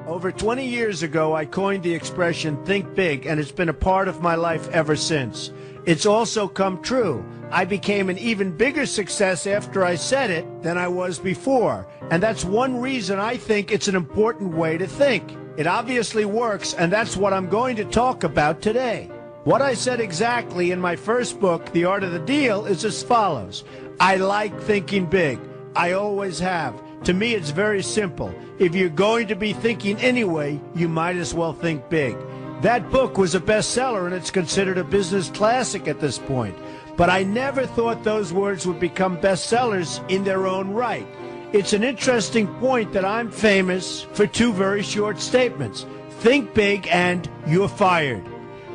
Over 20 years ago, I coined the expression think big, and it's been a part of my life ever since. It's also come true. I became an even bigger success after I said it than I was before. And that's one reason I think it's an important way to think. It obviously works, and that's what I'm going to talk about today. What I said exactly in my first book, The Art of the Deal, is as follows. I like thinking big. I always have. To me, it's very simple. If you're going to be thinking anyway, you might as well think big. That book was a bestseller, and it's considered a business classic at this point. But I never thought those words would become bestsellers in their own right. It's an interesting point that I'm famous for two very short statements. Think big and you're fired.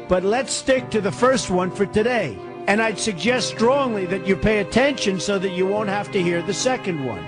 But let's stick to the first one for today. And I'd suggest strongly that you pay attention so that you won't have to hear the second one.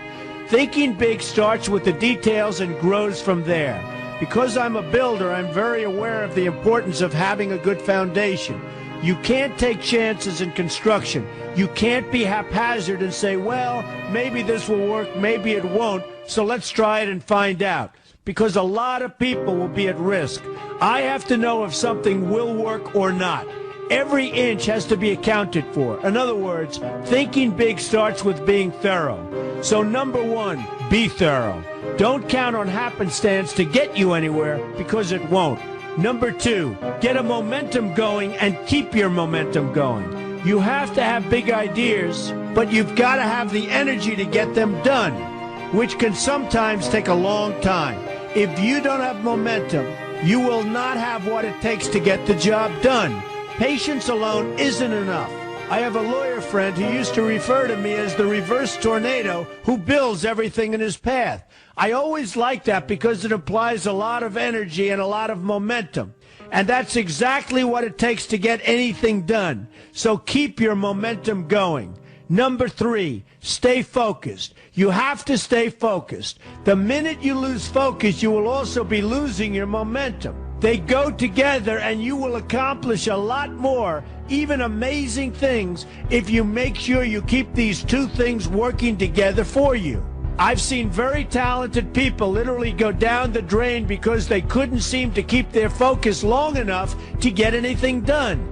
Thinking big starts with the details and grows from there. Because I'm a builder, I'm very aware of the importance of having a good foundation. You can't take chances in construction. You can't be haphazard and say, well, maybe this will work, maybe it won't, so let's try it and find out. Because a lot of people will be at risk. I have to know if something will work or not. Every inch has to be accounted for. In other words, thinking big starts with being thorough. So number one, be thorough. Don't count on happenstance to get you anywhere, because it won't. Number two, get a momentum going and keep your momentum going. You have to have big ideas, but you've got to have the energy to get them done, which can sometimes take a long time. If you don't have momentum, you will not have what it takes to get the job done. Patience alone isn't enough. I have a lawyer friend who used to refer to me as the reverse tornado who builds everything in his path. I always like that because it implies a lot of energy and a lot of momentum. And that's exactly what it takes to get anything done. So keep your momentum going. Number three, stay focused. You have to stay focused. The minute you lose focus, you will also be losing your momentum. They go together, and you will accomplish a lot more, even amazing things, if you make sure you keep these two things working together for you. I've seen very talented people literally go down the drain because they couldn't seem to keep their focus long enough to get anything done.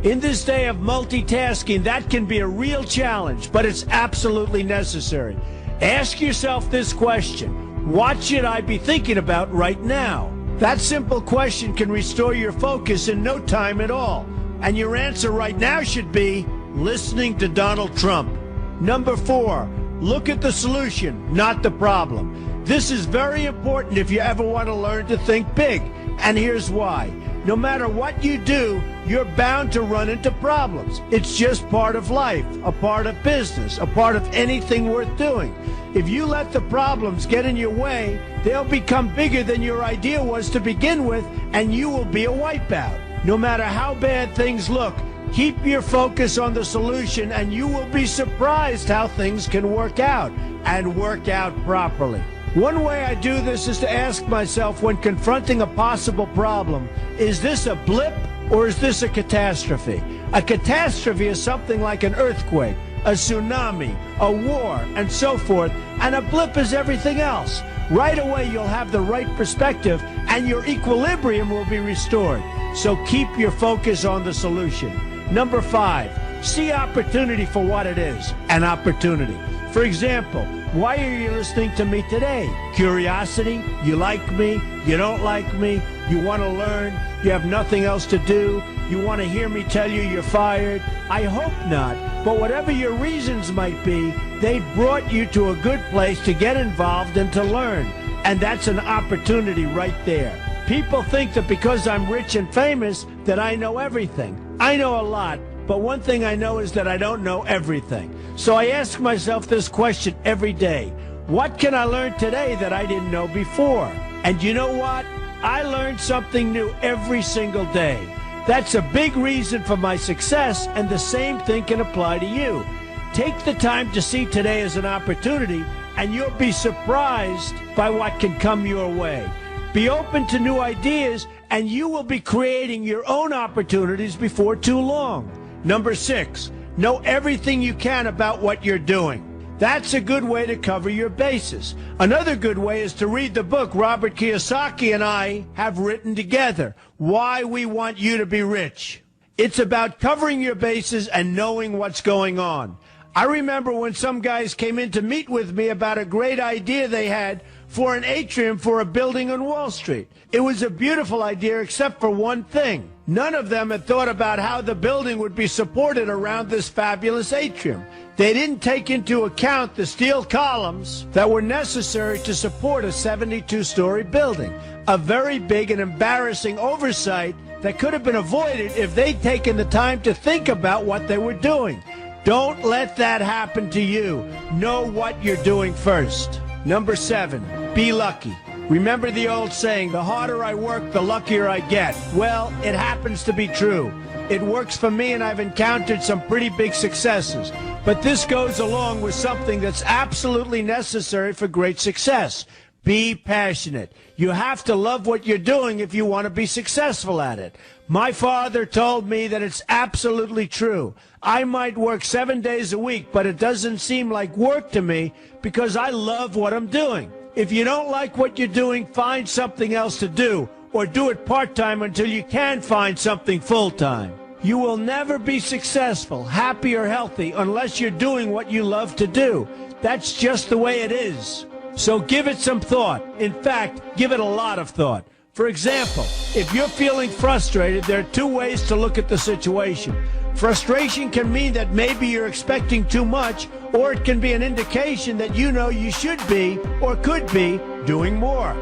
In this day of multitasking, that can be a real challenge, but it's absolutely necessary. Ask yourself this question: what should I be thinking about right now? That simple question can restore your focus in no time at all. And your answer right now should be listening to Donald Trump. Number four, look at the solution, not the problem. This is very important if you ever want to learn to think big. And here's why. No matter what you do, you're bound to run into problems. It's just part of life, a part of business, a part of anything worth doing. If you let the problems get in your way, they'll become bigger than your idea was to begin with, and you will be a wipeout. No matter how bad things look, keep your focus on the solution, and you will be surprised how things can work out, and work out properly. One way I do this is to ask myself when confronting a possible problem, is this a blip or is this a catastrophe? A catastrophe is something like an earthquake, a tsunami, a war, and so forth, and a blip is everything else. Right away you'll have the right perspective and your equilibrium will be restored. So keep your focus on the solution. Number five, see opportunity for what it is, an opportunity. For example, why are you listening to me today? Curiosity? You like me? You don't like me? You want to learn? You have nothing else to do? You want to hear me tell you you're fired? I hope not. But whatever your reasons might be, they brought you to a good place to get involved and to learn. And that's an opportunity right there. People think that because I'm rich and famous that I know everything. I know a lot, but one thing I know is that I don't know everything. So I ask myself this question every day. What can I learn today that I didn't know before? And you know what? I learn something new every single day. That's a big reason for my success, and the same thing can apply to you. Take the time to see today as an opportunity, and you'll be surprised by what can come your way. Be open to new ideas, and you will be creating your own opportunities before too long. Number six, know everything you can about what you're doing. That's a good way to cover your bases. Another good way is to read the book Robert Kiyosaki and I have written together, Why We Want You to Be Rich. It's about covering your bases and knowing what's going on. I remember when some guys came in to meet with me about a great idea they had for an atrium for a building on Wall Street. It was a beautiful idea except for one thing. None of them had thought about how the building would be supported around this fabulous atrium. They didn't take into account the steel columns that were necessary to support a 72-story building. A very big and embarrassing oversight that could have been avoided if they'd taken the time to think about what they were doing. Don't let that happen to you. Know what you're doing first. Number 7, be lucky. Remember the old saying, the harder I work, the luckier I get. Well, it happens to be true. It works for me, and I've encountered some pretty big successes. But this goes along with something that's absolutely necessary for great success. Be passionate. You have to love what you're doing if you want to be successful at it. My father told me that it's absolutely true. I might work 7 days a week, but it doesn't seem like work to me because I love what I'm doing. If you don't like what you're doing, find something else to do, or do it part-time until you can find something full-time. You will never be successful, happy, or healthy unless you're doing what you love to do. That's just the way it is. So give it some thought. In fact, give it a lot of thought. For example, if you're feeling frustrated, there are 2 ways to look at the situation. Frustration can mean that maybe you're expecting too much, or it can be an indication that you know you should be, or could be, doing more.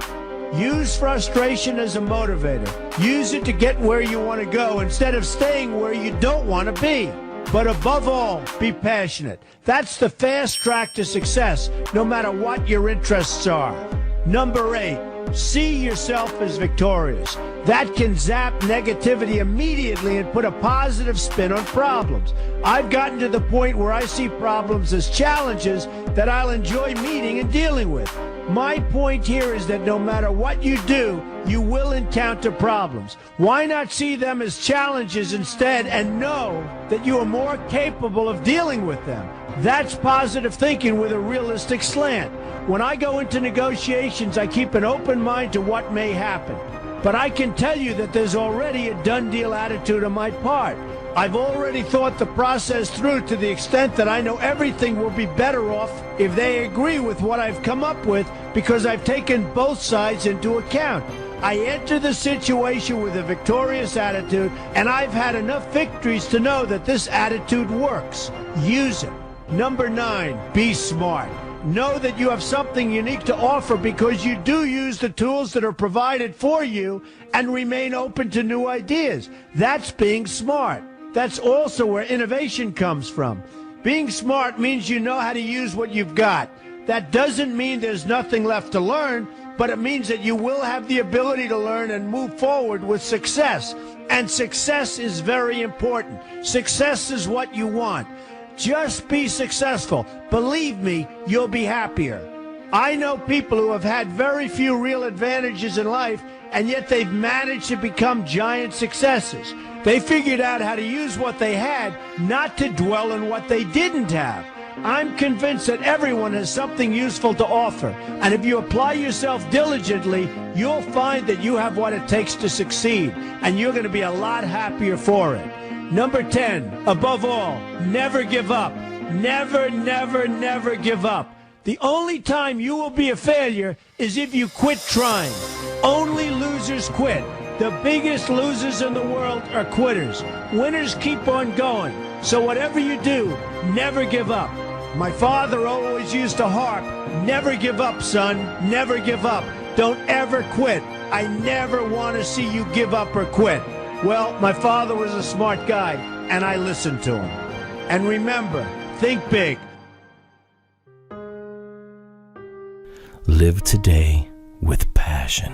Use frustration as a motivator. Use it to get where you want to go instead of staying where you don't want to be. But above all, be passionate. That's the fast track to success, no matter what your interests are. Number 8, see yourself as victorious. That can zap negativity immediately and put a positive spin on problems. I've gotten to the point where I see problems as challenges that I'll enjoy meeting and dealing with. My point here is that no matter what you do, you will encounter problems. Why not see them as challenges instead and know that you are more capable of dealing with them? That's positive thinking with a realistic slant. When I go into negotiations, I keep an open mind to what may happen. But I can tell you that there's already a done deal attitude on my part. I've already thought the process through to the extent that I know everything will be better off if they agree with what I've come up with because I've taken both sides into account. I enter the situation with a victorious attitude, and I've had enough victories to know that this attitude works. Use it. Number 9, be smart. Know that you have something unique to offer because you do use the tools that are provided for you and remain open to new ideas. That's being smart. That's also where innovation comes from. Being smart means you know how to use what you've got. That doesn't mean there's nothing left to learn, but it means that you will have the ability to learn and move forward with success. And success is very important. Success is what you want. Just be successful. Believe me, you'll be happier. I know people who have had very few real advantages in life, and yet they've managed to become giant successes. They figured out how to use what they had, not to dwell on what they didn't have. I'm convinced that everyone has something useful to offer, and if you apply yourself diligently, you'll find that you have what it takes to succeed, and you're going to be a lot happier for it. Number 10, above all, never give up. Never, never, never give up. The only time you will be a failure is if you quit trying. Only losers quit. The biggest losers in the world are quitters. Winners keep on going. So whatever you do, never give up. My father always used to harp, never give up, son, never give up. Don't ever quit. I never want to see you give up or quit. Well, my father was a smart guy, and I listened to him. And remember, think big. Live today with passion.